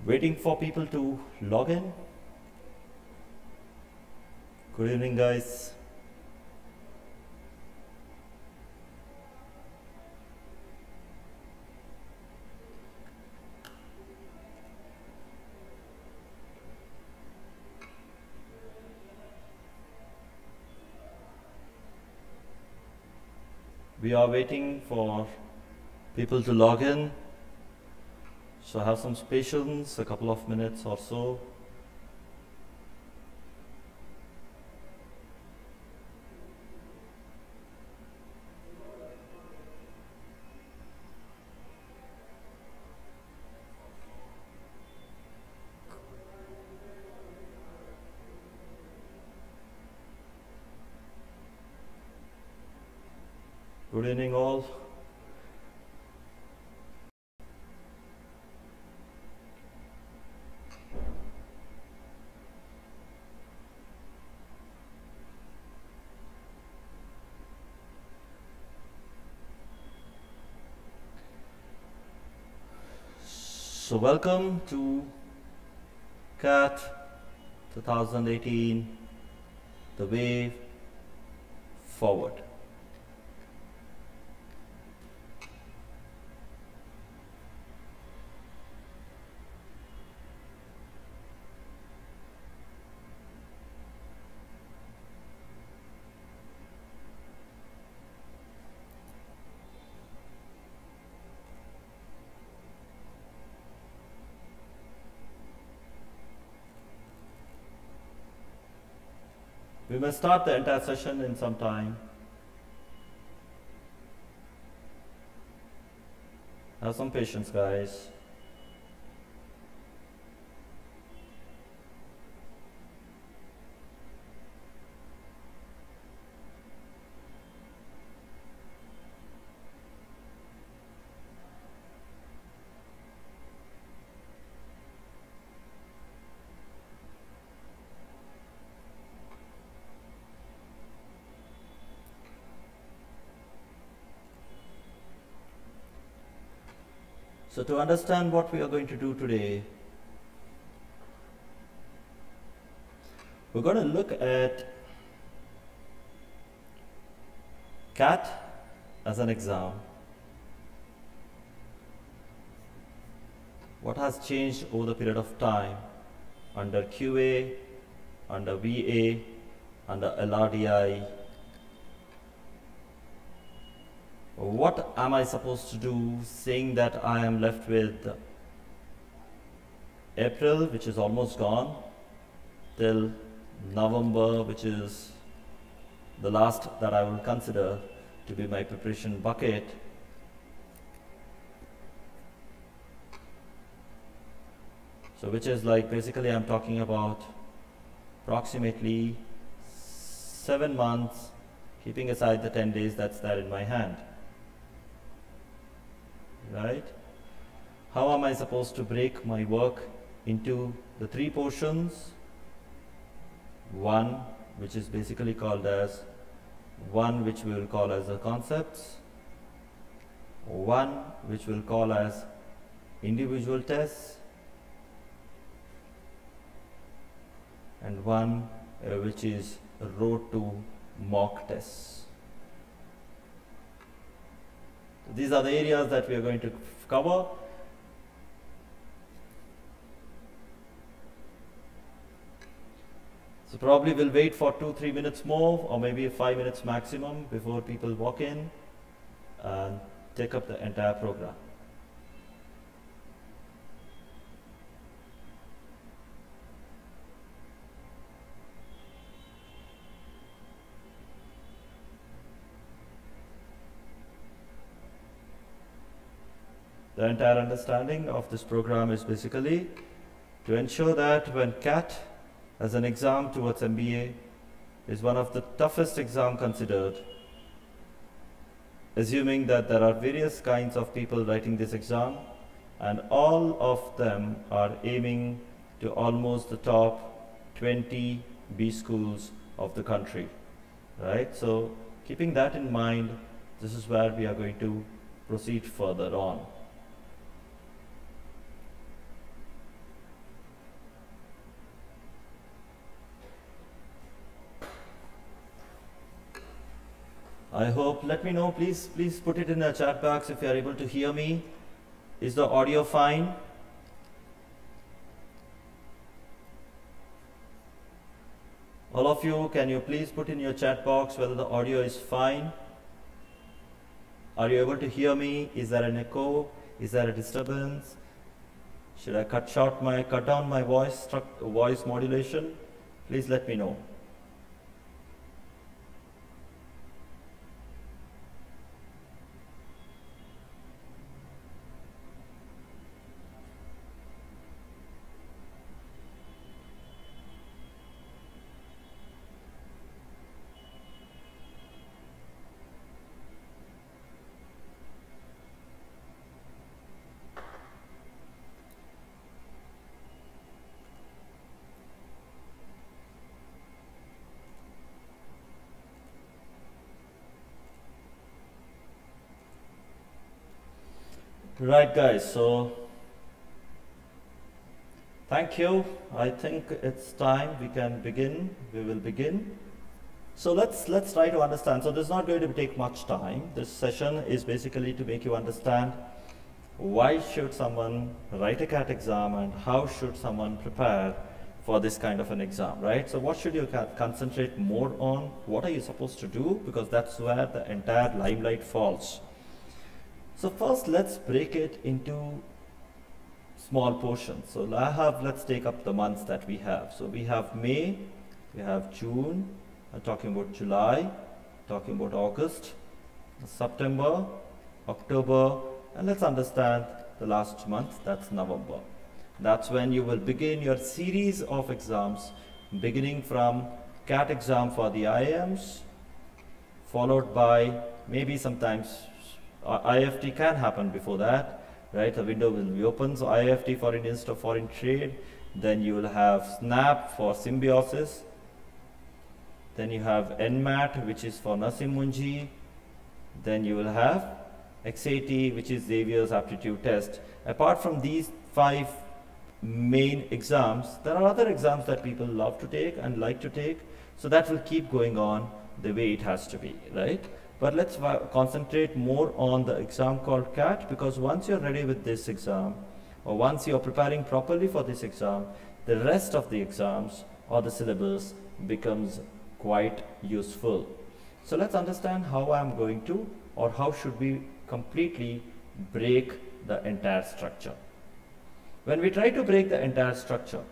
Waiting for people to log in. Good evening, guys. We are waiting for people to log in, so have some patience, a couple of minutes or so. Good evening, all. So welcome to CLAT 2018, the way forward. We may start the entire session in some time. Have some patience, guys. So to understand what we are going to do today, we're going to look at CLAT as an exam. What has changed over the period of time under QA, under VA, under LRDI. What am I supposed to do, saying that I am left with April, which is almost gone, till November, which is the last that I will consider to be my preparation bucket. So which is like, basically I'm talking about approximately 7 months, keeping aside the 10 days that's there in my hand. Right? How am I supposed to break my work into the 3 portions? One, which is basically called as one, which we will call as the concepts. One, which we'll call as individual tests. And one, which is road to mock tests. These are the areas that we are going to cover. So probably we'll wait for 2-3 minutes more, or maybe 5 minutes maximum before people walk in and take up the entire program. The entire understanding of this program is basically to ensure that when CLAT as an exam towards MBA is one of the toughest exam considered, assuming that there are various kinds of people writing this exam and all of them are aiming to almost the top 20 B schools of the country, right? So keeping that in mind, this is where we are going to proceed further on. I hope, let me know, please put it in the chat box if you are able to hear me. Is the audio fine? All of you, can you please put in your chat box whether the audio is fine? Are you able to hear me? Is there an echo? Is there a disturbance? Should I cut down my voice modulation? Please let me know. Right guys, so thank you. I think it's time we can begin. We will begin. So let's try to understand. So this is not going to take much time. This session is basically to make you understand why should someone write a CAT exam and how should someone prepare for this kind of an exam, right? So what should you concentrate more on? What are you supposed to do? Because that's where the entire limelight falls. So first, let's break it into small portions. So let's take up the months that we have. So we have May, we have June, I'm talking about July, talking about August, September, October, and let's understand the last month, that's November. That's when you will begin your series of exams, beginning from CAT exam for the IIMs, followed by maybe sometimes IFT can happen before that, right? The window will be open. So IFT for Indian Institute of Foreign Trade, then you will have SNAP for symbiosis, then you have NMAT, which is for Nasim Munji, then you will have XAT, which is Xavier's aptitude test. Apart from these 5 main exams, there are other exams that people love to take and like to take, so that will keep going on the way it has to be, right? But let's concentrate more on the exam called CAT, because once you're ready with this exam, or once you're preparing properly for this exam, the rest of the exams or the syllabus becomes quite useful. So let's understand how I'm going to, or how should we completely break the entire structure. When we try to break the entire structure,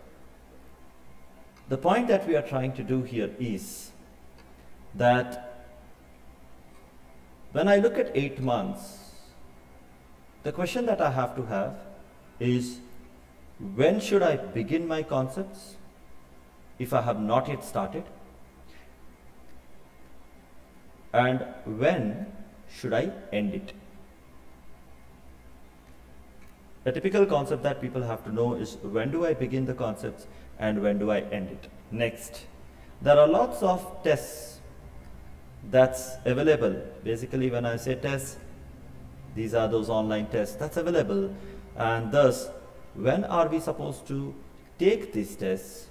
the point that we are trying to do here is that when I look at 8 months, the question that I have to have is, when should I begin my concepts if I have not yet started? And when should I end it? The typical concept that people have to know is, when do I begin the concepts and when do I end it? Next, there are lots of tests that's available. Basically, when I say tests, these are those online tests that's available. And thus, when are we supposed to take these tests,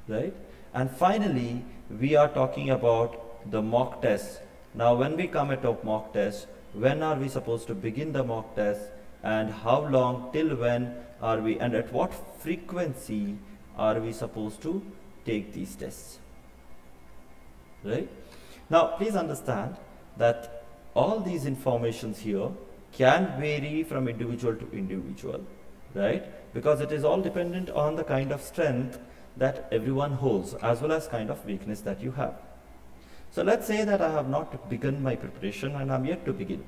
right? And finally, we are talking about the mock tests. Now, when we come at a mock test, when are we supposed to begin the mock test, and how long, till when are we, and at what frequency are we supposed to take these tests, right? Now, please understand that all these informations here can vary from individual to individual, right? Because it is all dependent on the kind of strength that everyone holds, as well as kind of weakness that you have. So let's say that I have not begun my preparation and I'm yet to begin.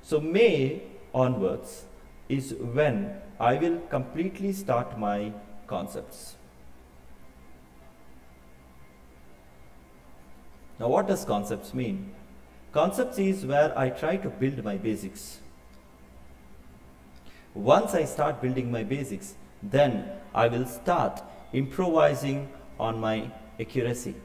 So May onwards is when I will completely start my concepts. Now, what does concepts mean? Concepts is where I try to build my basics. Once I start building my basics, then I will start improvising on my accuracy.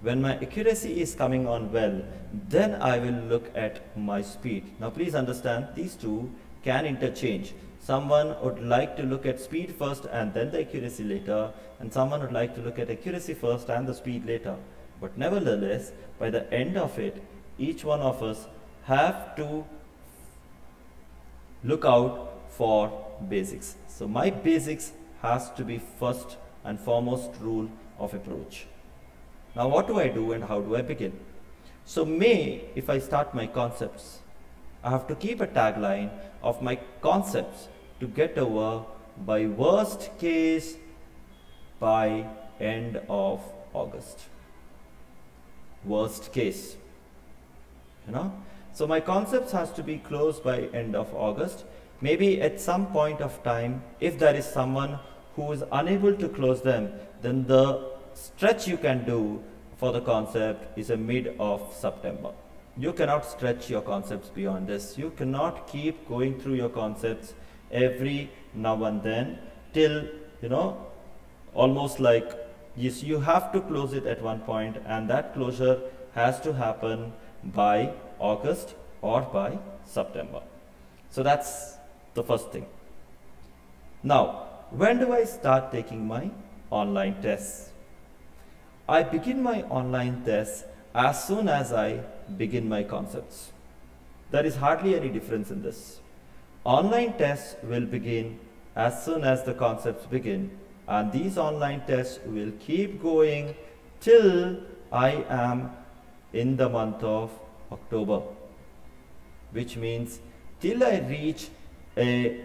When my accuracy is coming on well, then I will look at my speed. Now please understand, these two can interchange. Someone would like to look at speed first and then the accuracy later, and someone would like to look at accuracy first and the speed later. But nevertheless, by the end of it, each one of us have to look out for basics. So my basics has to be first and foremost rule of approach. Now what do I do and how do I begin? So if I start my concepts, I have to keep a tagline of my concepts to get over by worst case by end of August. Worst case, you know. So my concepts has to be closed by end of August. Maybe at some point of time, if there is someone who is unable to close them, then the stretch you can do for the concept is a mid of September. You cannot stretch your concepts beyond this. You cannot keep going through your concepts every now and then till, you know, almost like, yes, you have to close it at one point, and that closure has to happen by August or by September. So that's the first thing. Now, when do I start taking my online tests? I begin my online tests as soon as I begin my concepts. There is hardly any difference in this. Online tests will begin as soon as the concepts begin, and these online tests will keep going till I am in the month of October, which means till I reach a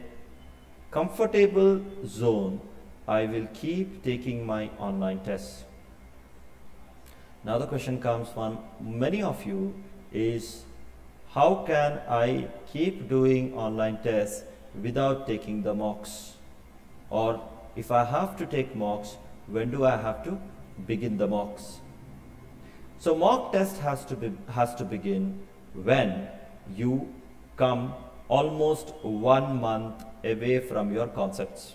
comfortable zone, I will keep taking my online tests. Now the question comes from many of you is, how can I keep doing online tests without taking the mocks? Or if I have to take mocks, when do I have to begin the mocks? So mock test has to begin when you come almost 1 month away from your concepts.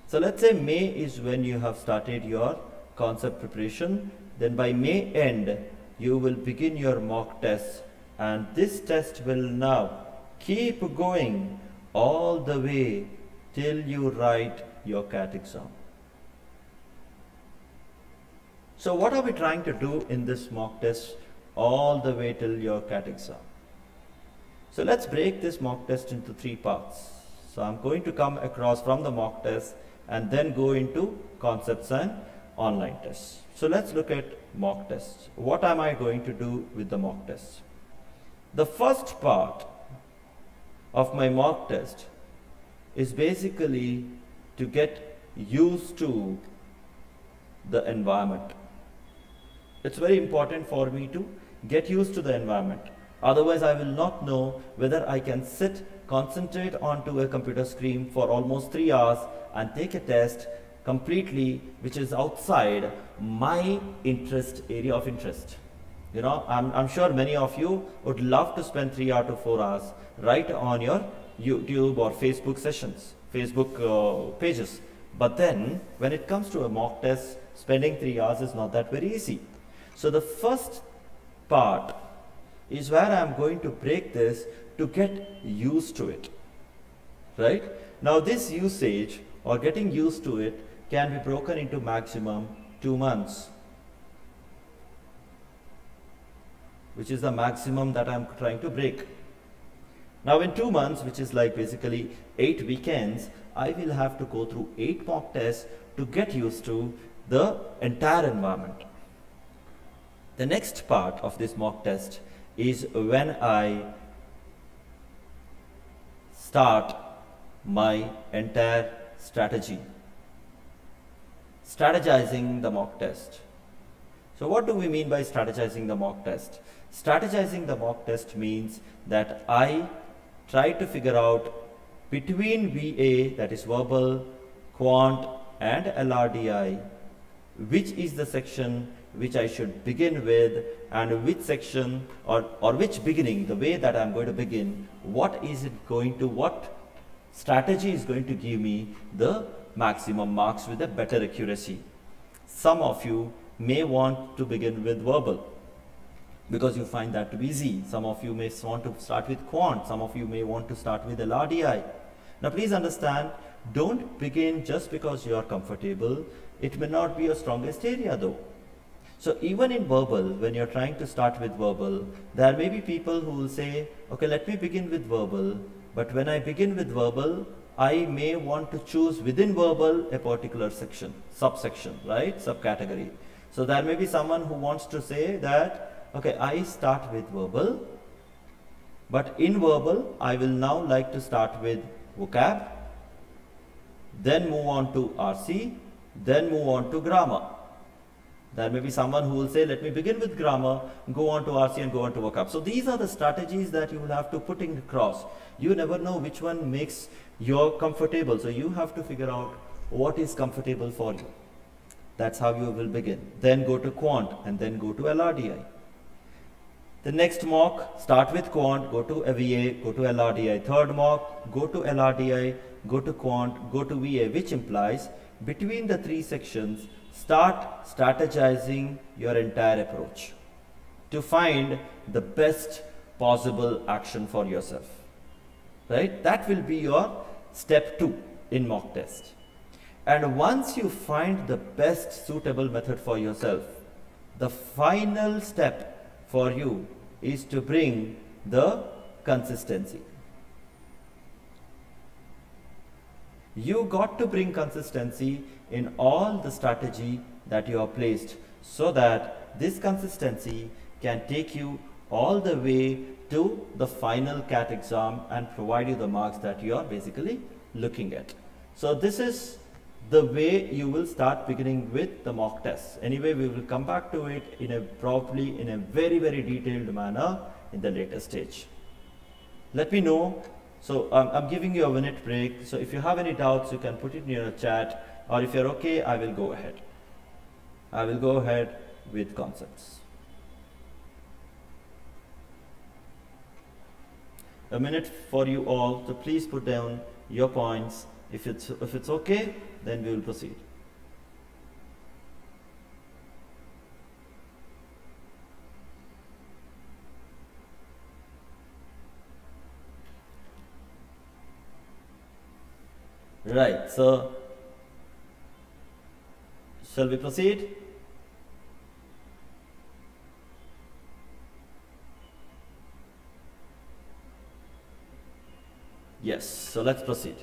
So let's say May is when you have started your concept preparation. Then by May end, you will begin your mock tests, and this test will now keep going all the way till you write your CLAT exam. So what are we trying to do in this mock test all the way till your CLAT exam? So let's break this mock test into 3 parts. So I'm going to come across from the mock test and then go into concepts and online tests. So let's look at mock tests. What am I going to do with the mock tests? The first part of my mock test is basically to get used to the environment. It's very important for me to get used to the environment. Otherwise, I will not know whether I can sit, concentrate onto a computer screen for almost 3 hours and take a test completely which is outside my area of interest. You know, I'm sure many of you would love to spend 3 hours to 4 hours right on your YouTube or Facebook sessions, Facebook pages. But then when it comes to a mock test, spending 3 hours is not that very easy. So the first part is where I'm going to break this to get used to it, right? Now this usage or getting used to it can be broken into maximum 2 months, which is the maximum that I'm trying to break. Now in 2 months, which is like basically 8 weekends, I will have to go through 8 mock tests to get used to the entire environment. The next part of this mock test is when I start my entire strategy. Strategizing the mock test. So what do we mean by strategizing the mock test? Strategizing the mock test means that I try to figure out between VA, that is verbal, quant and LRDI, which is the section which I should begin with, and which section or which beginning, the way that I'm going to begin, what strategy is going to give me the maximum marks with a better accuracy. Some of you may want to begin with verbal. because you find that to be easy. Some of you may want to start with quant, some of you may want to start with LRDI. Now please understand, don't begin just because you are comfortable. It may not be your strongest area though. So even in verbal, when you're trying to start with verbal, there may be people who will say, okay, let me begin with verbal, but when I begin with verbal, I may want to choose within verbal a particular section, subsection, right, subcategory. So there may be someone who wants to say that, okay, I start with verbal, but in verbal, I will now like to start with vocab, then move on to RC, then move on to grammar. There may be someone who will say, let me begin with grammar, go on to RC and go on to vocab. So these are the strategies that you will have to put in across. You never know which one makes you comfortable. So you have to figure out what is comfortable for you. That's how you will begin. Then go to quant and then go to LRDI. The next mock, start with quant, go to a VA, go to LRDI. Third mock, go to LRDI, go to quant, go to VA, which implies between the three sections, start strategizing your entire approach to find the best possible action for yourself, right? That will be your step 2 in mock test. And once you find the best suitable method for yourself, the final step for you is to bring the consistency. You got to bring consistency in all the strategy that you have placed, so that this consistency can take you all the way to the final CAT exam and provide you the marks that you are basically looking at. So this is the way you will start beginning with the mock tests. Anyway, we will come back to it in a probably in a very detailed manner in the later stage. Let me know. So I'm giving you a minute break. So if you have any doubts, you can put it in your chat, or if you're okay, I will go ahead. I will go ahead with concepts. A minute for you all, so please put down your points. If it's okay, then we will proceed. Right, so shall we proceed? Yes, so let's proceed.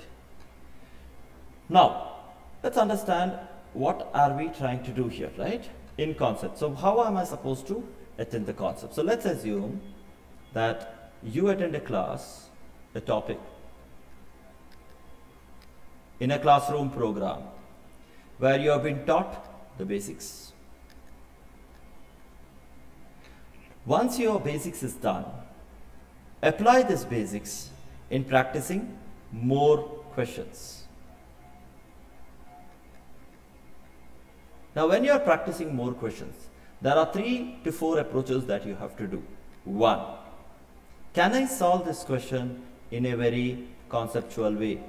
Now, let's understand what are we trying to do here, right? In concept. So how am I supposed to attend the concept? So let's assume that you attend a class, a topic, in a classroom program where you have been taught the basics. Once your basics is done, apply this basics in practicing more questions. Now, when you are practicing more questions, there are 3 to 4 approaches that you have to do. 1, can I solve this question in a very conceptual way?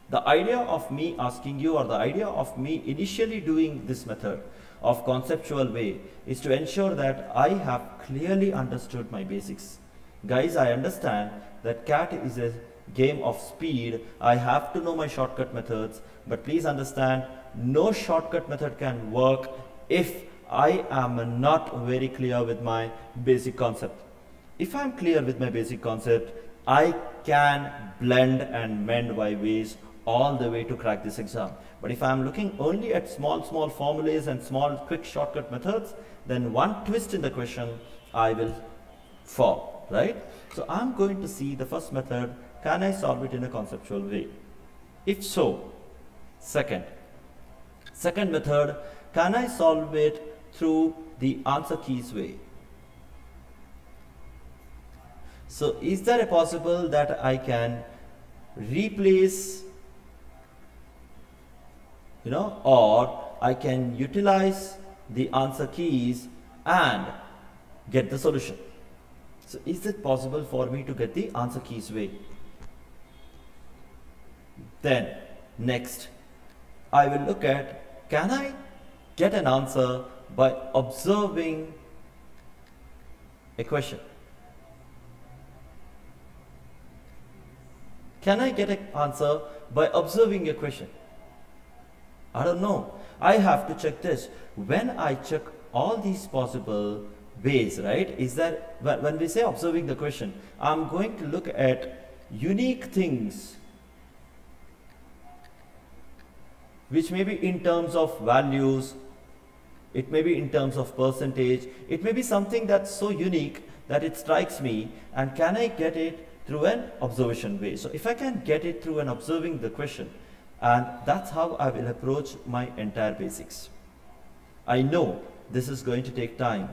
The idea of me asking you, or the idea of me initially doing this method of conceptual way, is to ensure that I have clearly understood my basics. Guys, I understand that CAT is a game of speed. I have to know my shortcut methods, but please understand, no shortcut method can work if I am not very clear with my basic concept. If I am clear with my basic concept, I can blend and mend my ways all the way to crack this exam. But if I am looking only at small formulas and small quick shortcut methods, then one twist in the question, I will fall, right? So I'm going to see the first method, can I solve it in a conceptual way? If so, second method, can I solve it through the answer keys way? So is there a possible that I can replace, or I can utilize the answer keys and get the solution? So is it possible for me to get the answer keys way? Then next, I will look at, can I get an answer by observing a question? Can I get an answer by observing a question? I don't know. I have to check this. When I check all these possible ways, right, is that when we say observing the question, I'm going to look at unique things which may be in terms of values, it may be in terms of percentage, it may be something that's so unique that it strikes me, and can I get it through an observation way? So if I can get it through an observing the question, and that's how I will approach my entire basics. I know this is going to take time,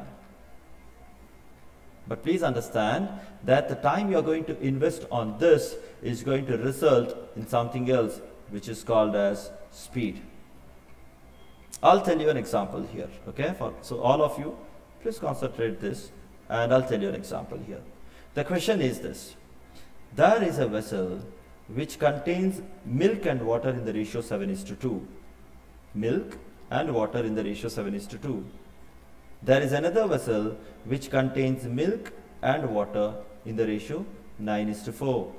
but please understand that the time you are going to invest on this is going to result in something else, which is called as speed. I'll tell you an example here, okay? So all of you, please concentrate this, and I'll tell you an example here. The question is this. There is a vessel which contains milk and water in the ratio 7:2. Milk and water in the ratio 7:2. There is another vessel which contains milk and water in the ratio 9:4.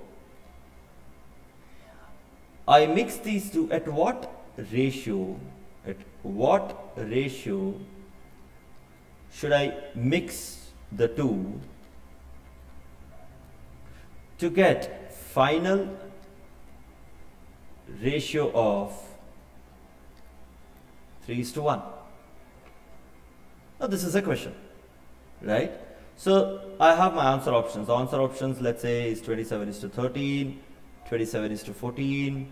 I mix these two. At what ratio? At what ratio should I mix the two to get final ratio of 3:1? Now this is a question, right? So I have my answer options. The answer options, let's say, is 27:13, 27:14,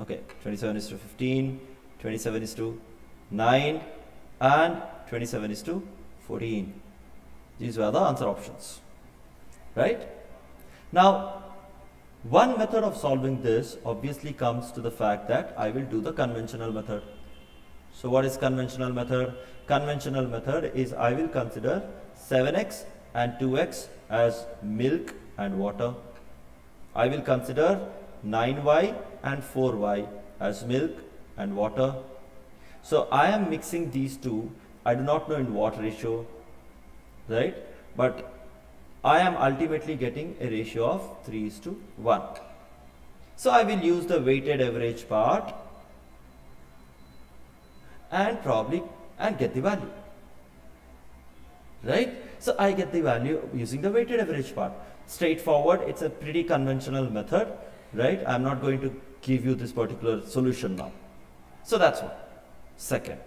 okay, 27:15, 27:9, and 27:14. These were the answer options, right? Now, one method of solving this obviously comes to the fact that I will do the conventional method. So what is conventional method? Conventional method is I will consider 7x and 2x as milk and water. I will consider 9y and 4y as milk and water. So I am mixing these two. I do not know in what ratio, right? But I am ultimately getting a ratio of 3:1. So I will use the weighted average part and get the value, right? So I get the value using the weighted average part. Straightforward. It's a pretty conventional method, right? I'm not going to give you this particular solution now. So that's one. Second,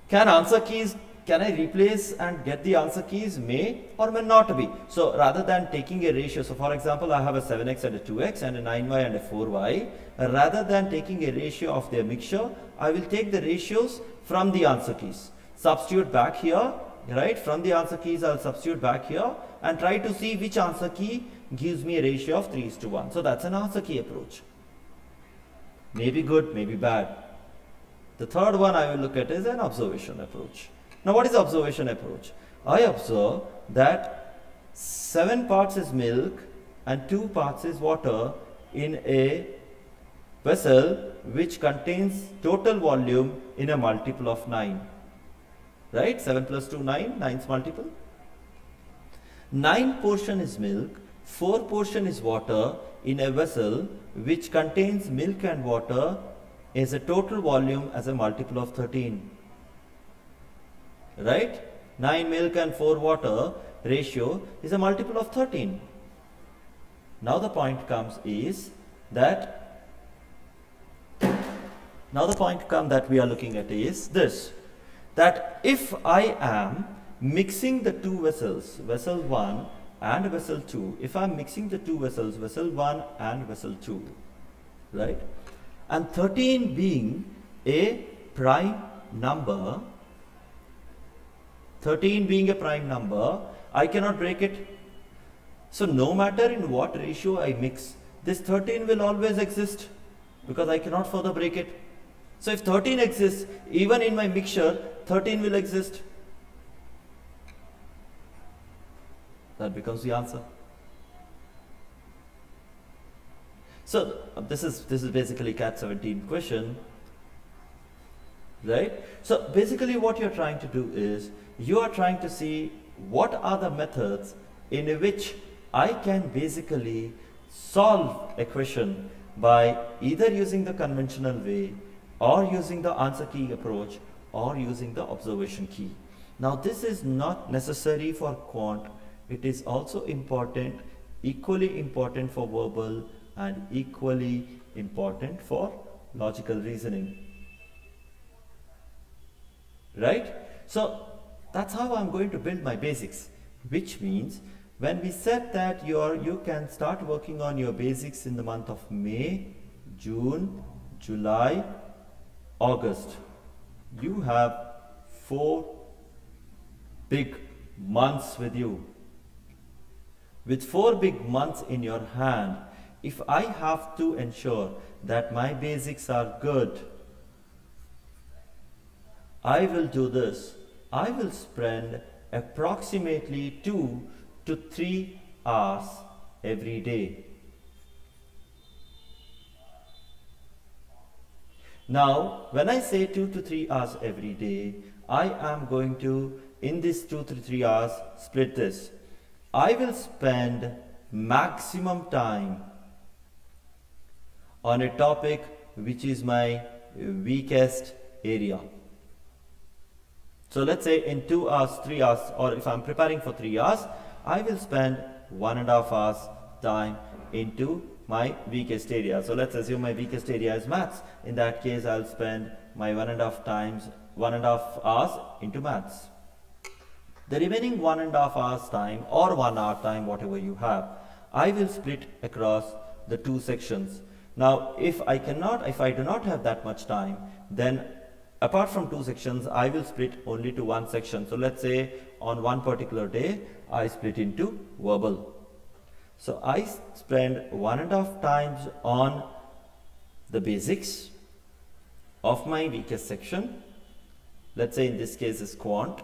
can I replace and get the answer keys? May or may not be. So rather than taking a ratio, so for example, I have a 7x and a 2x and a 9y and a 4y. Rather than taking a ratio of their mixture, I will take the ratios from the answer keys. Substitute back here, right? From the answer keys, I'll substitute back here and try to see which answer key gives me a ratio of 3:1. So that's an answer key approach. Maybe good, maybe bad. The third one I will look at is an observation approach. Now what is observation approach? I observe that 7 parts is milk and 2 parts is water in a vessel which contains total volume in a multiple of 9. Right? 7 plus 2, 9, 9's multiple. 9 portion is milk, 4 portion is water in a vessel which contains milk and water is a total volume as a multiple of 13. Right? 9 milk and 4 water ratio is a multiple of 13. Now the point comes is that we are looking at is this, that if I am mixing the two vessels, vessel 1 and vessel 2, if I am mixing the two vessels, vessel 1 and vessel 2, right, and 13 being a prime number, 13 being a prime number, I cannot break it. So no matter in what ratio I mix, this 13 will always exist because I cannot further break it. So if 13 exists, even in my mixture, 13 will exist. That becomes the answer. So this is basically CAT 17 question. right? So basically what you're trying to do is you are trying to see what are the methods in which I can basically solve a question by either using the conventional way or using the answer key approach or using the observation key. Now this is not necessary for quant, it is also important, equally important for verbal and equally important for logical reasoning, right? So that's how I'm going to build my basics, which means when we said that you can start working on your basics in the month of May, June, July, August, you have 4 big months with you. With 4 big months in your hand, if I have to ensure that my basics are good, I will do this. I will spend approximately 2 to 3 hours every day. Now, when I say 2 to 3 hours every day, I am going to, in this 2 to 3 hours, split this. I will spend maximum time on a topic which is my weakest area. So let's say in 2 hours, 3 hours, or if I'm preparing for 3 hours, I will spend 1.5 hours time into my weakest area. So let's assume my weakest area is maths. In that case, I'll spend my 1.5 hours into maths. The remaining 1.5 hours time or 1 hour time, whatever you have, I will split across the 2 sections. Now, if I do not have that much time, then apart from 2 sections, I will split only to 1 section. So let's say on one particular day, I split into verbal. So I spend 1.5 times on the basics of my weakest section. Let's say in this case is quant.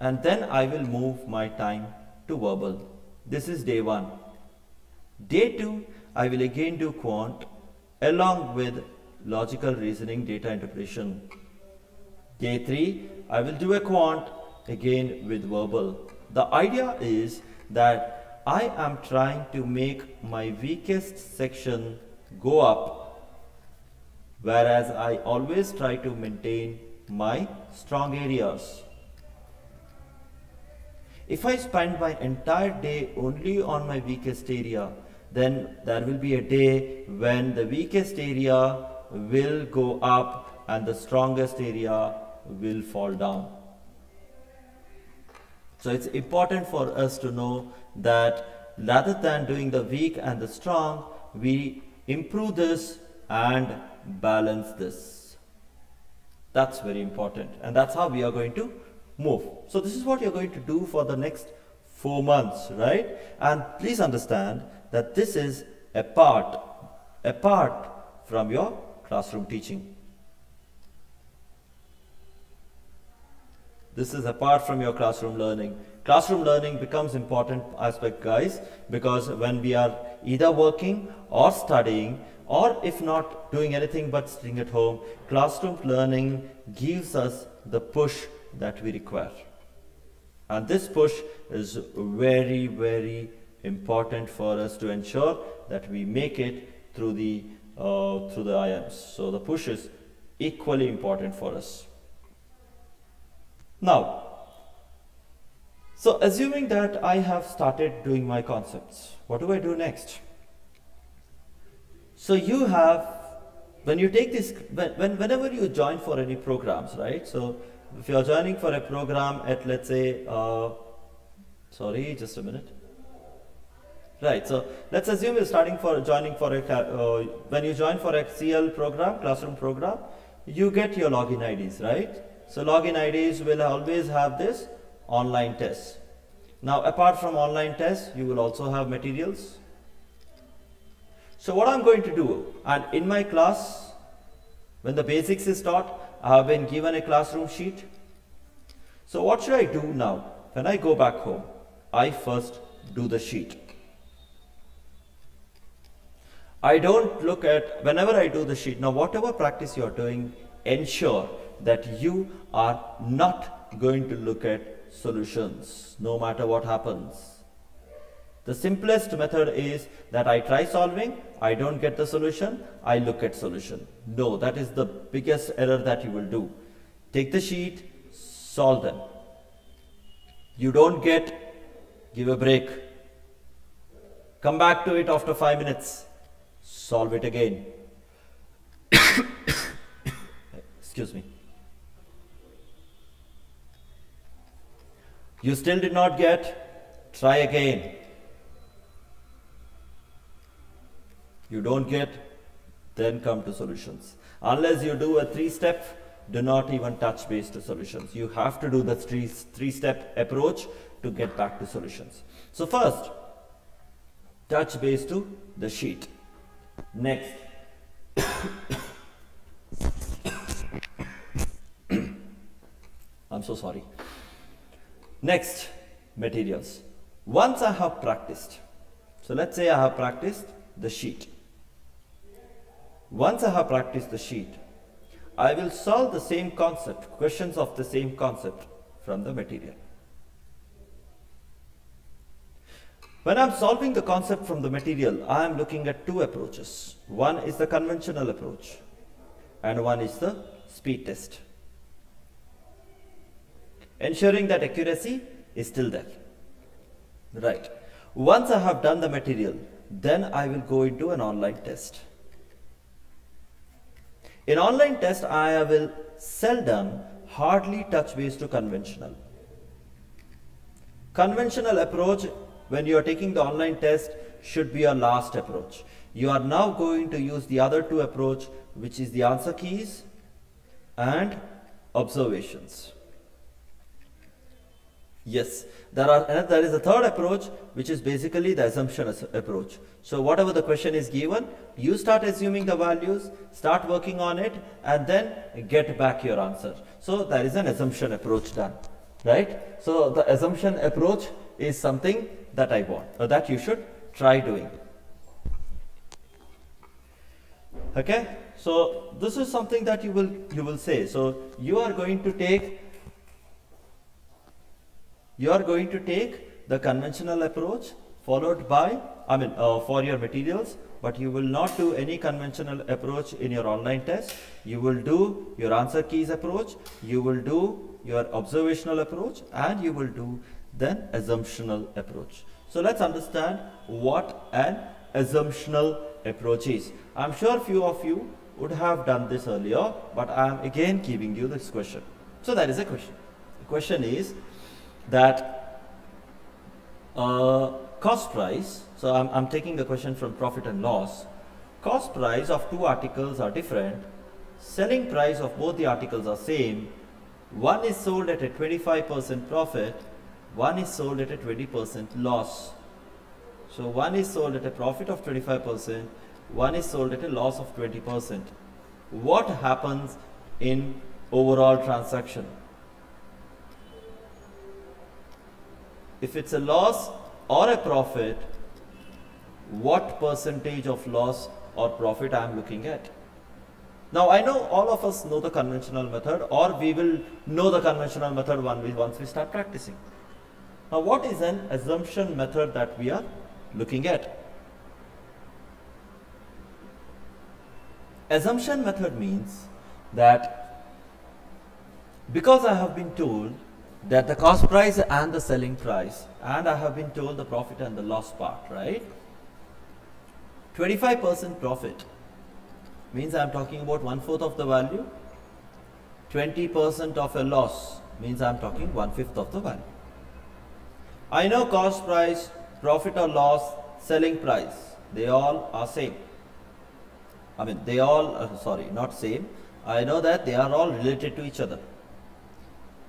And then I will move my time to verbal. This is day 1. Day 2, I will again do quant along with logical reasoning, data interpretation. Day 3, I will do a quant again with verbal. The idea is that I am trying to make my weakest section go up, whereas I always try to maintain my strong areas. If I spend my entire day only on my weakest area, then there will be a day when the weakest area will go up and the strongest area will fall down. So it's important for us to know that rather than doing the weak and the strong, we improve this and balance this. That's very important, and that's how we are going to move. So this is what you're going to do for the next 4 months, right? And please understand that this is apart from your classroom teaching. This is apart from your classroom learning. Classroom learning becomes important aspect, guys, because when we are either working or studying, or if not doing anything but sitting at home, classroom learning gives us the push that we require. And this push is very, very important for us to ensure that we make it through the IIMs. So the push is equally important for us. Now, so assuming that I have started doing my concepts, what do I do next? So you have, when you take this, whenever you join for any programs, right? So if you are joining for a program at, let's say, sorry, just a minute. Right, so let's assume you're joining for a, when you join for a CL program, classroom program, you get your login IDs, right? So login IDs will always have this online test. Now, apart from online tests, you will also have materials. So what I'm going to do, and in my class, when the basics is taught, I have been given a classroom sheet. So what should I do now? When I go back home, I first do the sheet. I don't look at, whenever I do the sheet, now whatever practice you're doing ensure that you are not going to look at solutions no matter what happens. The simplest method is that I try solving, I don't get the solution, I look at solution. No, that is the biggest error that you will do. Take the sheet, solve them. You don't get, give a break. Come back to it after 5 minutes. Solve it again. Excuse me. You still did not get, try again. You don't get, then come to solutions. Unless you do a 3-step, do not even touch base to solutions. You have to do the three-step approach to get back to solutions. So first, touch base to the sheet. Next, I'm so sorry. Next, materials. Once I have practiced, so let's say I have practiced the sheet. Once I have practiced the sheet, I will solve the same concept, questions of the same concept from the material. When I'm solving the concept from the material, I am looking at two approaches. One is the conventional approach and one is the speed test. Ensuring that accuracy is still there. Right. Once I have done the material, then I will go into an online test. In online test, I will seldom hardly touch base to conventional. Conventional approach, when you are taking the online test, should be your last approach. You are now going to use the other two approach, which is the answer keys and observations. Yes, there is a third approach, which is basically the assumption approach. So whatever the question is given, you start assuming the values, start working on it, and then get back your answer. So there is an assumption approach done, right? So the assumption approach is something that I want, or that you should try doing. Okay, so this is something that you will say. So you are going to take the conventional approach followed by, for your materials, but you will not do any conventional approach in your online test. You will do your answer keys approach, you will do your observational approach, and you will do then assumptional approach. So let's understand what an assumptional approach is. I'm sure few of you would have done this earlier, but I am again giving you this question. So that is a question. The question is that cost price, so I'm taking the question from profit and loss. Cost price of two articles are different. Selling price of both the articles are same. One is sold at a 25% profit, one is sold at a 20% loss. So one is sold at a profit of 25%, one is sold at a loss of 20%. What happens in overall transaction? If it's a loss or a profit, what percentage of loss or profit I am looking at? Now I know all of us know the conventional method, or we will know the conventional method once we start practicing. Now what is an assumption method that we are looking at? Assumption method means that because I have been told that the cost price and the selling price, and I have been told the profit and the loss part, right? 25% profit means I am talking about 1/4 of the value. 20% of a loss means I am talking 1/5 of the value. I know cost price, profit or loss, selling price, they all are same. They all, not same. I know that they are all related to each other.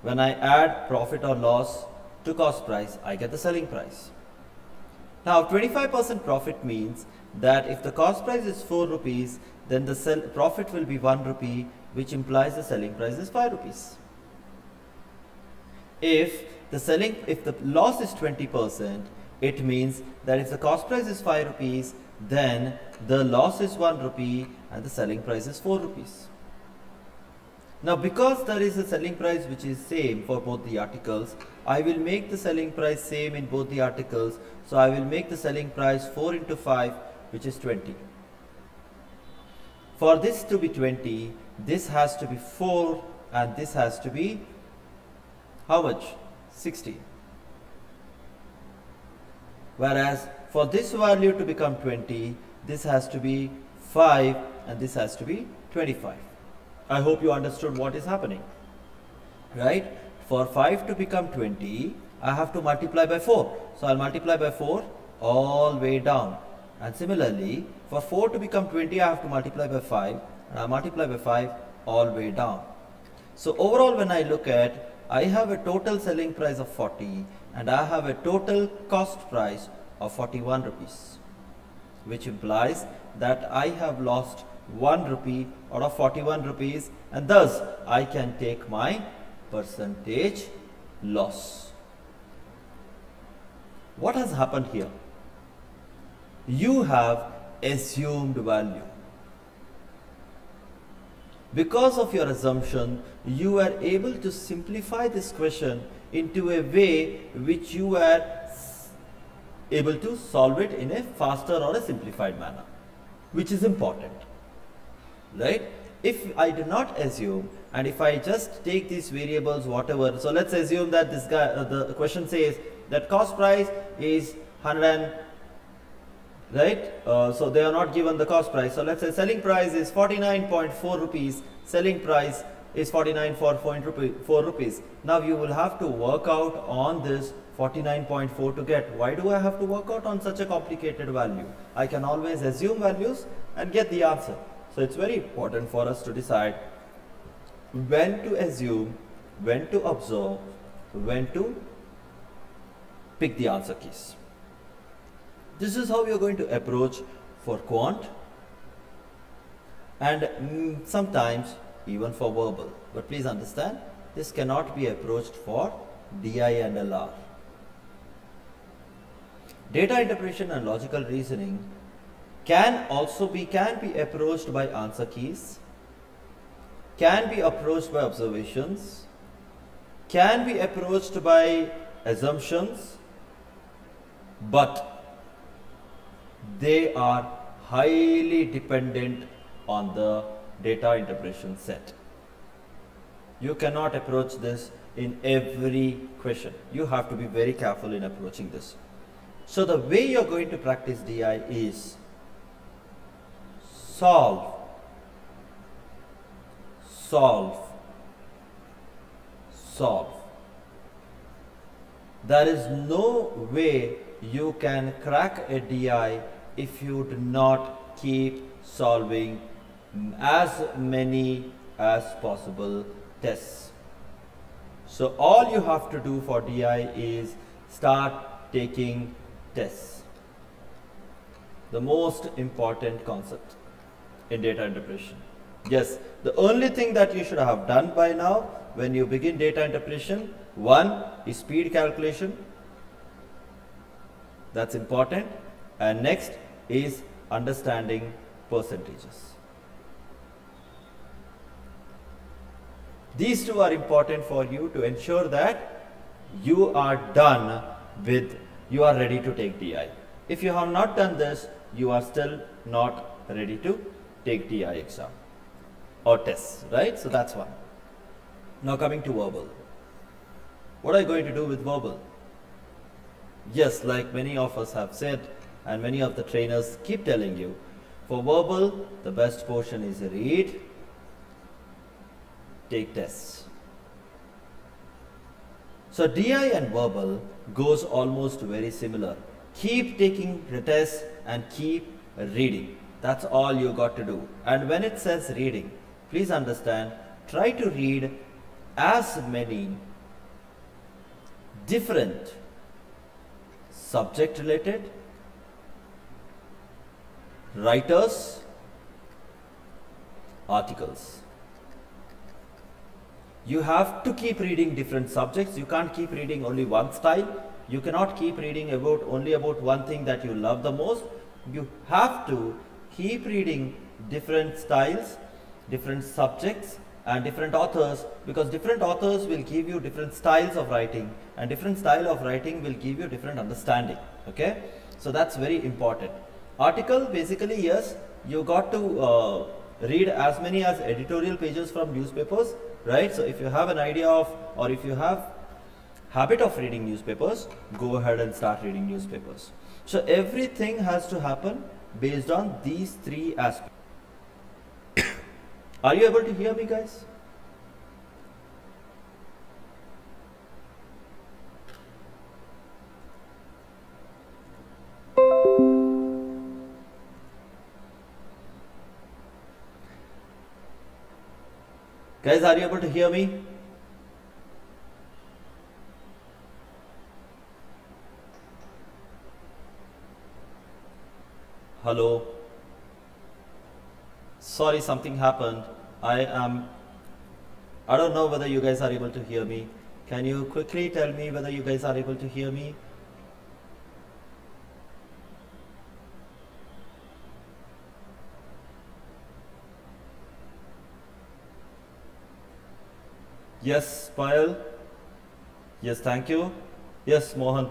When I add profit or loss to cost price, I get the selling price. Now 25% profit means that if the cost price is 4 rupees, then the profit will be 1 rupee, which implies the selling price is 5 rupees. If the loss is 20%, it means that if the cost price is 5 rupees, then the loss is 1 rupee and the selling price is 4 rupees. Now because there is a selling price which is same for both the articles, I will make the selling price same in both the articles. So I will make the selling price 4 into 5, which is 20. For this to be 20, this has to be 4 and this has to be how much? 60. Whereas for this value to become 20, this has to be 5 and this has to be 25. I hope you understood what is happening, right? For 5 to become 20, I have to multiply by 4. So I'll multiply by 4 all the way down. And similarly, for 4 to become 20, I have to multiply by 5 and I multiply by 5 all the way down. So overall, when I look at, I have a total selling price of 40 and I have a total cost price of 41 rupees, which implies that I have lost 1 rupee out of 41 rupees, and thus I can take my percentage loss. What has happened here? You have assumed value. Because of your assumption, you are able to simplify this question into a way which you are able to solve it in a faster or a simplified manner, which is important, right? If I do not assume and if I just take these variables, whatever, so let's assume that this guy, the question says that cost price is 100, right? So they are not given the cost price. So let's say selling price is 49.4 rupees, selling price is 49.4 rupees. Now you will have to work out on this 49.4 to get. Why do I have to work out on such a complicated value? I can always assume values and get the answer. So it's very important for us to decide when to assume, when to observe, when to pick the answer keys. This is how we are going to approach for quant and sometimes even for verbal. But please understand, this cannot be approached for DI and LR. Data interpretation and logical reasoning can be approached by answer keys, can be approached by observations, can be approached by assumptions, but they are highly dependent on the data interpretation set. You cannot approach this in every question. You have to be very careful in approaching this. So the way you are going to practice DI is solve, solve, solve. There is no way you can crack a DI if you do not keep solving as many as possible tests. So all you have to do for DI is start taking tests. The most important concept in data interpretation. Yes, the only thing that you should have done by now when you begin data interpretation, one is speed calculation. That's important. And next is understanding percentages. These two are important for you to ensure that you are done with, you are ready to take DI. If you have not done this, you are still not ready to take DI exam or tests, right? So that's one. Now coming to verbal. What are you going to do with verbal? Yes, like many of us have said and many of the trainers keep telling you, for verbal, the best portion is read, take tests. So DI and verbal goes almost very similar. Keep taking the test and keep reading. That's all you got to do. And when it says reading, please understand, try to read as many different subject related, writers, articles. You have to keep reading different subjects. You can't keep reading only one style. You cannot keep reading only about one thing that you love the most. You have to keep reading different styles, different subjects, and different authors, because different authors will give you different styles of writing, and different style of writing will give you different understanding. Okay, so that's very important. Article, basically, yes, you got to read as many as editorial pages from newspapers, right? So if you have an idea of, or if you have habit of reading newspapers, go ahead and start reading newspapers. So everything has to happen based on these three aspects. Are you able to hear me, guys? Guys, are you able to hear me? Hello? Sorry, something happened. I don't know whether you guys are able to hear me. Can you quickly tell me whether you guys are able to hear me? Yes, Payal? Yes, thank you. Yes, Mohan.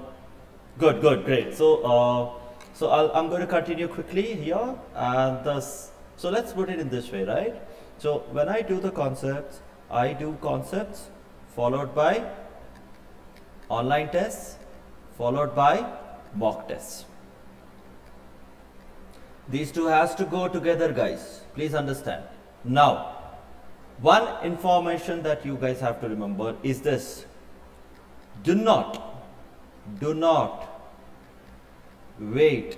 Good, good, great. So, I'm going to continue quickly here, and so let's put it in this way, right? So when I do the concepts, I do concepts followed by online tests, followed by mock tests. These two has to go together, guys. Please understand. Now, one information that you guys have to remember is this: do not wait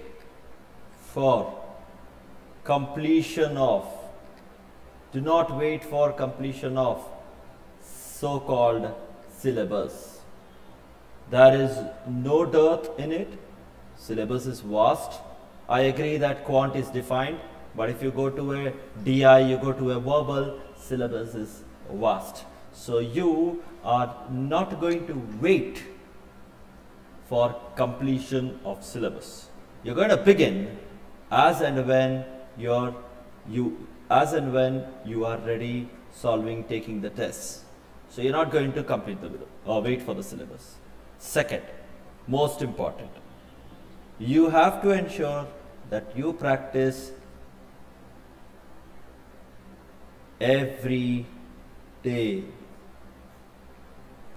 for completion of so-called syllabus. There is no dearth in it. Syllabus is vast. I agree that quant is defined, but if you go to a DI, you go to a verbal, syllabus is vast. So you are not going to wait for completion of syllabus. You're going to begin as and when you are ready solving, taking the tests. So you're not going to complete the or wait for the syllabus. Second, most important, you have to ensure that you practice every day.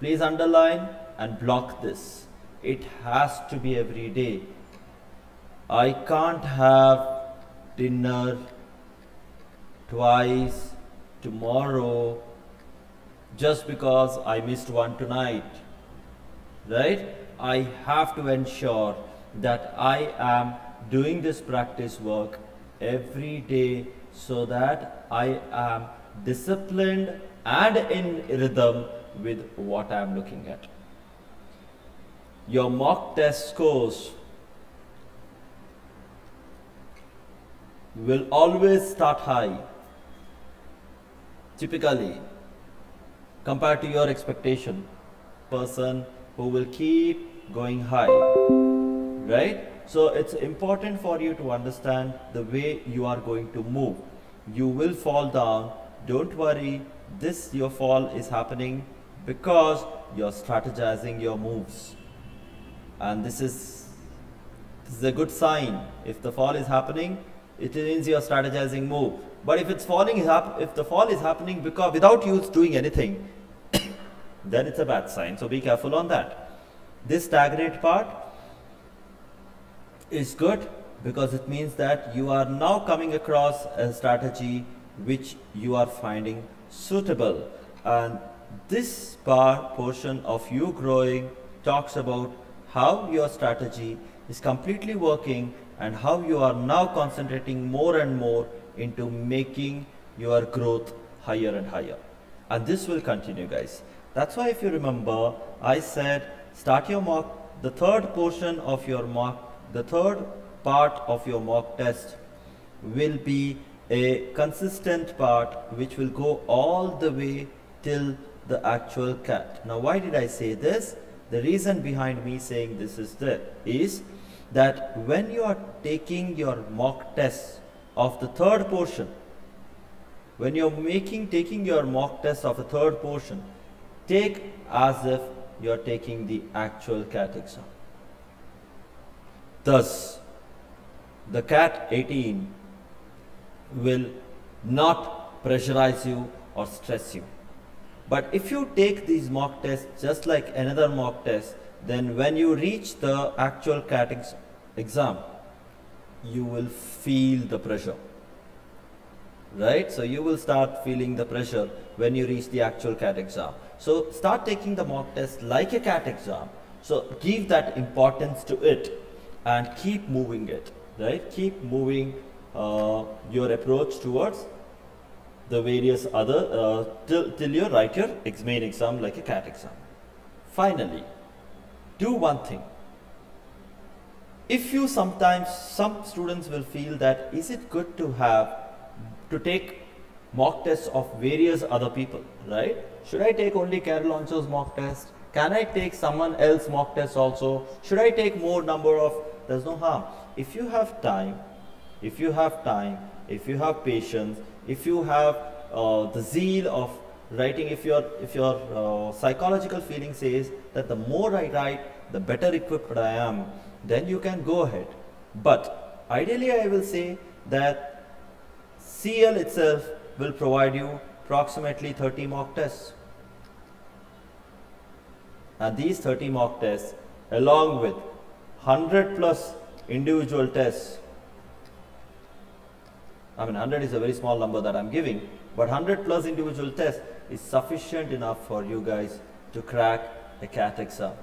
Please underline and block this. It has to be every day. I can't have dinner twice tomorrow just because I missed one tonight, right? I have to ensure that I am doing this practice work every day so that I am disciplined and in rhythm with what I am looking at. Your mock test scores will always start high, typically, compared to your expectation. Person who will keep going high, right? So it's important for you to understand the way you are going to move. You will fall down. Don't worry. Your fall is happening because you're strategizing your moves. And this is a good sign. If the fall is happening, it means you're strategizing move. But if the fall is happening because without you doing anything, then it's a bad sign. So be careful on that. This stagnate part is good because it means that you are now coming across a strategy which you are finding suitable. And this portion of you growing talks about how your strategy is completely working and how you are now concentrating more and more into making your growth higher and higher. And this will continue, guys. That's why if you remember, I said start your mock, the third portion of your mock, the third part of your mock test will be a consistent part which will go all the way till the actual CLAT. Now why did I say this? The reason behind me saying this is that when you are taking your mock test of the third portion, when you're taking your mock test of a third portion, take as if you're taking the actual CAT exam. Thus, the CAT 18 will not pressurize you or stress you. But if you take these mock tests just like another mock test, then when you reach the actual CAT exam, you will feel the pressure. Right? So you will start feeling the pressure when you reach the actual CAT exam. So start taking the mock test like a CAT exam. So give that importance to it and keep moving it. Right? Keep moving your approach towards the various other till you write your main exam like a CAT exam. Finally, do one thing. If you sometimes, some students will feel that is it good to take mock tests of various other people, right? Should I take only Carol Oncho's mock test? Can I take someone else's mock test also? Should I take more number of, there's no harm. If you have time, if you have patience, if you have the zeal of writing, if your psychological feeling says that the more I write, the better equipped I am, then you can go ahead. But ideally I will say that CL itself will provide you approximately 30 mock tests. And these 30 mock tests along with 100 plus individual tests, I mean 100 is a very small number that I'm giving, but 100 plus individual tests is sufficient enough for you guys to crack a CAT exam.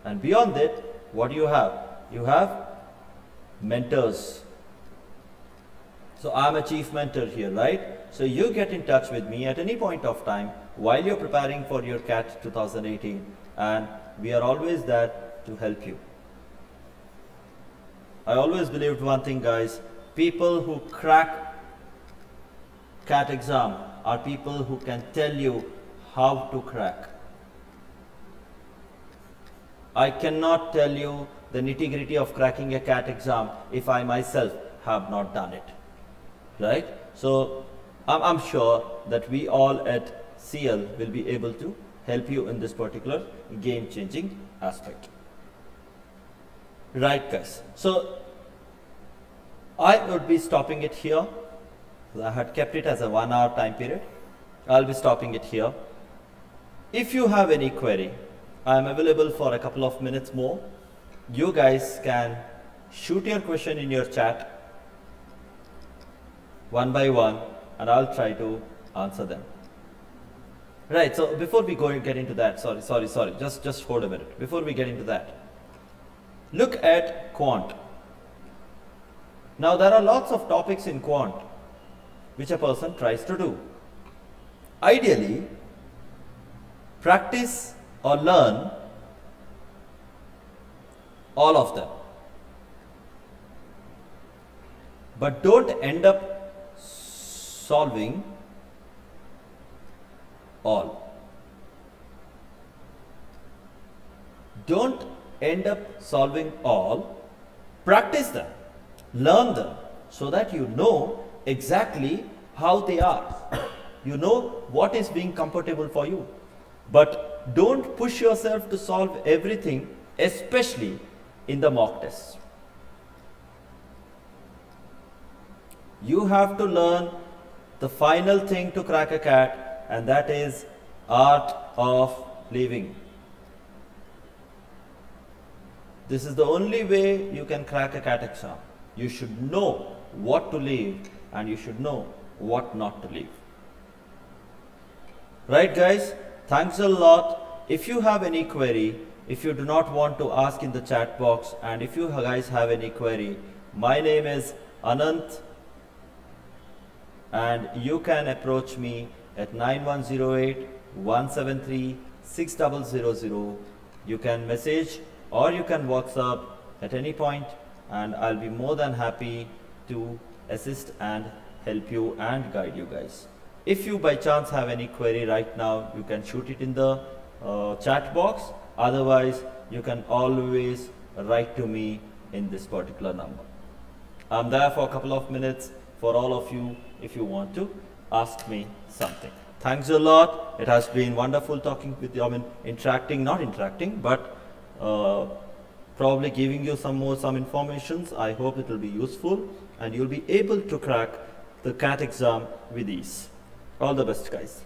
And beyond that, what do you have? You have mentors. So I'm a chief mentor here, right? So you get in touch with me at any point of time while you're preparing for your CAT 2018, and we are always there to help you. I always believed one thing, guys, people who crack CAT exam are people who can tell you how to crack. I cannot tell you the nitty-gritty of cracking a CAT exam if I myself have not done it, right? So I'm sure that we all at CL will be able to help you in this particular game-changing aspect. Right, guys. So I would be stopping it here. I had kept it as a 1 hour time period. I'll be stopping it here. If you have any query, I am available for a couple of minutes more. You guys can shoot your question in your chat one by one, and I'll try to answer them. Right, so before we get into that, sorry, just hold a minute. Before we get into that, look at quant. Now there are lots of topics in quant which a person tries to do. Ideally, practice or learn all of them, but don't end up solving all. Don't end up solving all. Practice them, learn them, so that you know exactly how they are. You know what is being comfortable for you. But don't push yourself to solve everything, especially in the mock tests. You have to learn the final thing to crack a CAT, and that is art of leaving. This is the only way you can crack a CAT exam. You should know what to leave and you should know what not to leave. Right, guys? Thanks a lot. If you have any query, if you do not want to ask in the chat box, and if you guys have any query, my name is Ananth, and you can approach me at 9108-173-6000. You can message or you can WhatsApp at any point, and I'll be more than happy to assist and help you and guide you guys. If you by chance have any query right now, you can shoot it in the chat box. Otherwise, you can always write to me in this particular number. I'm there for a couple of minutes. for all of you if you want to ask me something. Thanks a lot. It has been wonderful talking with you. I mean, not interacting, but probably giving you some informations. I hope it will be useful and you'll be able to crack the CLAT exam with ease. All the best, guys.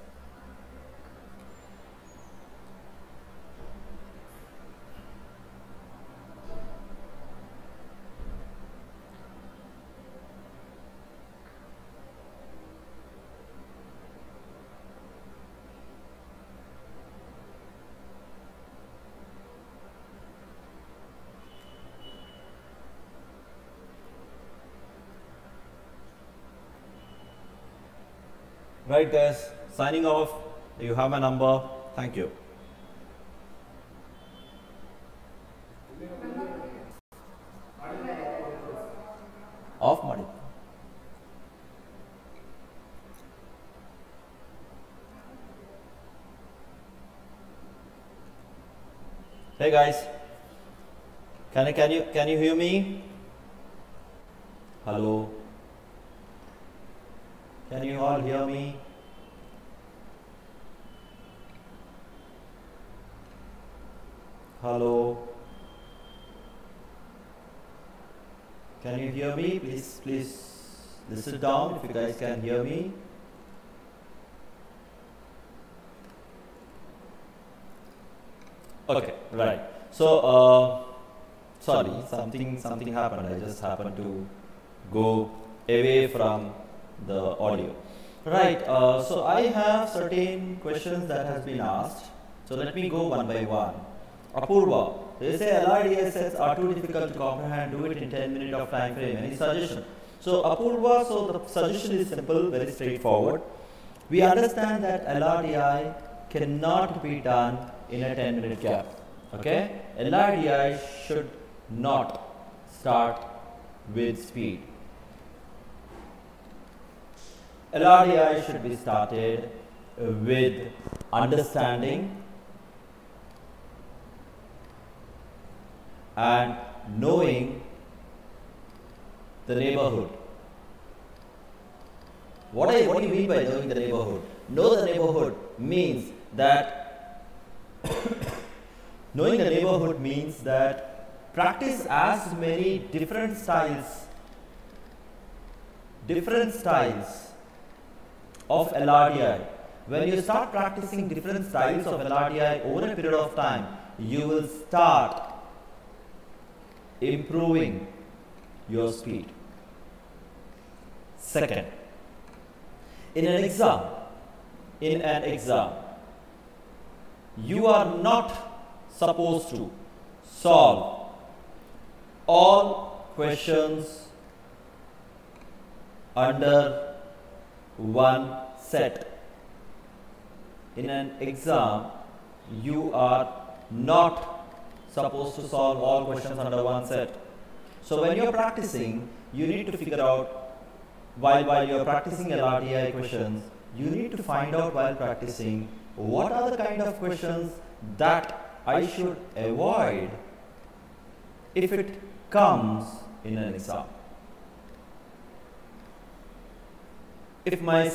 Right, guys, signing off. You have my number. Thank you. Off ಮಾಡಿ. Hey guys, can you hear me? Hello. Can you all hear me? Hello. Can you hear me? Please listen down if you guys can hear me. Okay, right. So sorry, something happened. I just happened to go away from the audio. Right, so I have certain questions that has been asked. So let me go one by one. Apurva, they say LRDI sets are too difficult to comprehend, do it in 10 minutes of time frame. Any suggestion? So Apurva, so the suggestion is simple, very straightforward. We understand that LRDI cannot be done in a 10-minute gap. Okay? LRDI should not start with speed. LRDI should be started with understanding and knowing the neighborhood. What do you mean by knowing the neighborhood? Know the neighborhood means that knowing the neighborhood means that practice as many different styles of LRDI. When you start practicing different styles of LRDI over a period of time, you will start improving your speed. Second, in an exam, you are not supposed to solve all questions under one set. In an exam, you are not supposed to solve all questions under one set. So when you're practicing, you need to figure out, while you're practicing LRDI questions, you need to find out while practicing what are the kind of questions that I should avoid if it comes in an exam. If my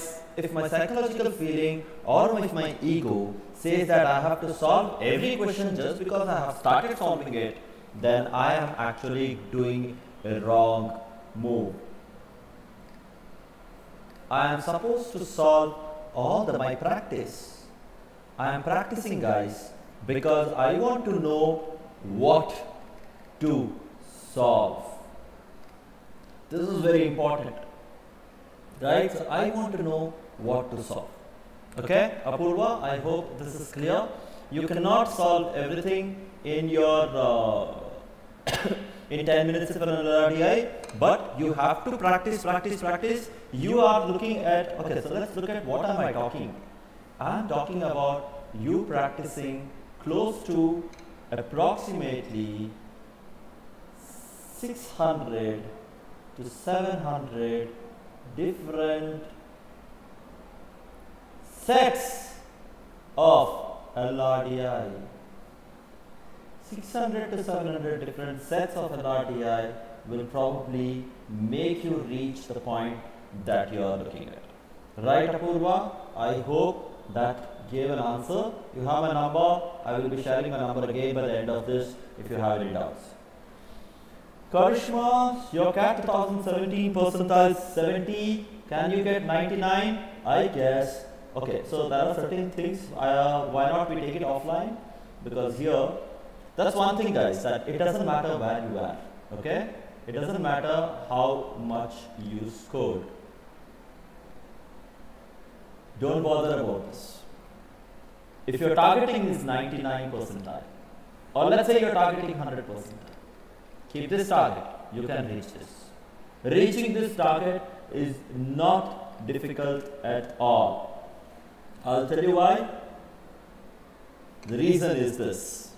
psychological feeling or if my ego says that I have to solve every question just because I have started solving it, then I am actually doing a wrong move. I am supposed to solve all my practice. I am practicing, guys, because I want to know what to solve. This is very important. Right? So I want to know what to solve. Okay, Apurva, I hope this is clear. You cannot solve everything in your in 10 minutes of an LRDI, but you have to practice. You are looking at, okay, so let's look at what am I talking. I'm talking about you practicing close to approximately 600 to 700 different sets of LRDI. 600 to 700 different sets of LRDI will probably make you reach the point that you are looking at. Right, Apurva? I hope that gave an answer. You have my number. I will be sharing my number again by the end of this if you have any doubts. Karishma, your CAT 2017 percentile 70. Can you get 99? I guess. Okay, so there are certain things. Why not we take it offline? Because here, that's one thing, guys, that it doesn't matter where you are. Okay? It doesn't matter how much you scored. Don't bother about this. If your targeting is 99 percentile, or let's say you're targeting 100 percentile, keep this target, you can reach this. Reaching this target is not difficult at all. I'll tell you why. The reason is this.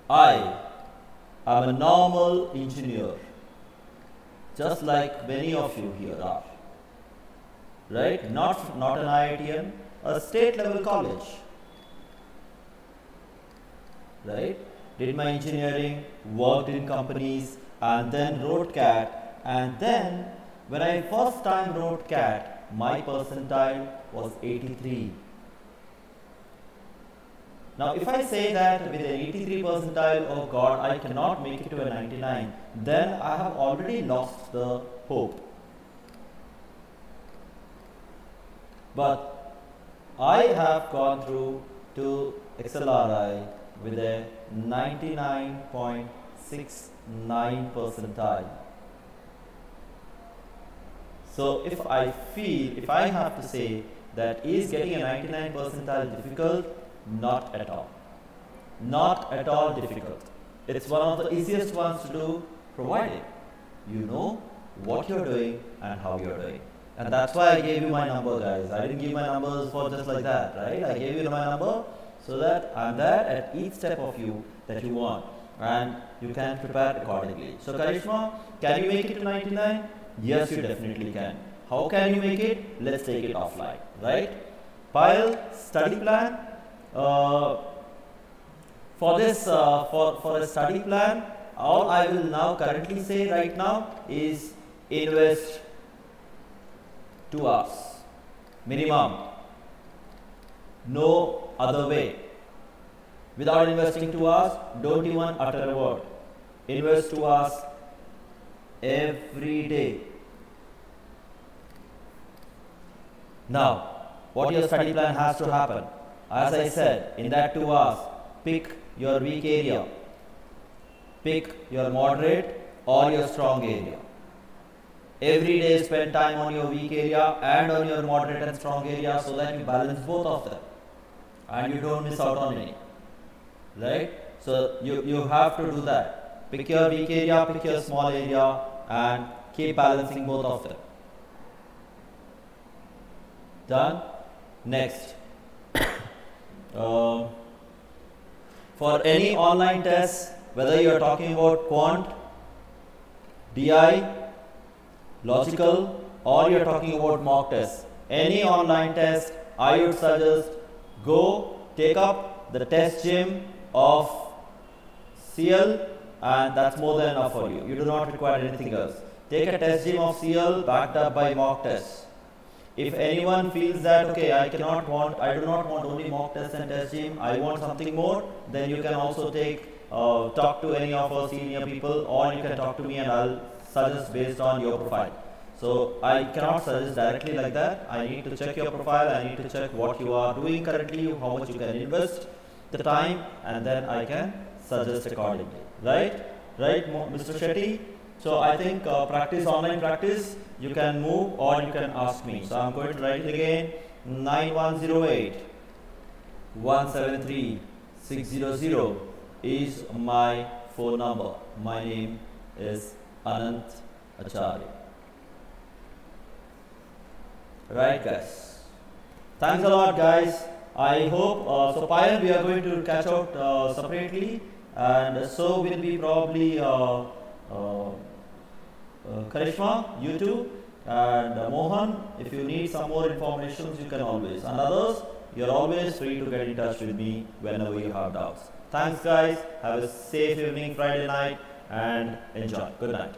I am a normal engineer, just like many of you here are. Right? Not an IITian, a state level college. Right? Did my engineering, worked in companies, and then wrote CAT. And then, when I first time wrote CAT, my percentile was 83. Now, if I say that with an 83 percentile, oh God, I cannot make it to a 99, then I have already lost the hope. But I have gone through to XLRI with a 99.69 percentile. So if I have to say that is getting a 99 percentile difficult, not at all. Not at all difficult. It's one of the easiest ones to do, provided you know what you're doing and how you're doing. And that's why I gave you my number, guys. I didn't give my numbers for just like that, right? I gave you my number so that I'm there at each step of you that you want, and you can prepare accordingly. So Karishma, can you make it to 99? Yes, you definitely can. How can you make it? Let's take it offline, right? Pile, study plan. For this, for a study plan, all I will now currently say right now is invest 2 hours minimum. No other way. Without investing 2 hours, don't even utter a word. Invest 2 hours every day. Now, what your study plan has to happen? As I said, in that 2 hours, pick your weak area, pick your moderate or your strong area. Every day spend time on your weak area and on your moderate and strong area so that you balance both of them and you don't miss out on any. Right? So you have to do that. Pick your weak area, pick your small area, and keep balancing both of them. Done? Next. For any online test, whether you are talking about quant, DI, logical, or you are talking about mock test, any online test, I would suggest go take up the test gym of CL, and that's more than enough for you. You do not require anything else. Take a test gym of CL backed up by mock tests. If anyone feels that, okay, I do not want only mock test and test gym, I want something more, then you can also talk to any of our senior people, or you can talk to me and I'll suggest based on your profile. So I cannot suggest directly like that. I need to check your profile, I need to check what you are doing currently, how much you can invest, the time, and then I can suggest accordingly. Right? Right, Mr. Shetty? So I think practice, online practice, you can move or you can ask me. So I'm going to write it again, 9108 173 600 is my phone number. My name is Ananth Acharya. Right, guys? Thanks a lot, guys. I hope, so Payal, we are going to catch out separately, and so will be probably Karishma, you too, and Mohan. If you need some more information, you can always, and others, you're always free to get in touch with me whenever you have doubts. Thanks, guys. Have a safe evening, Friday night, and enjoy. Good night.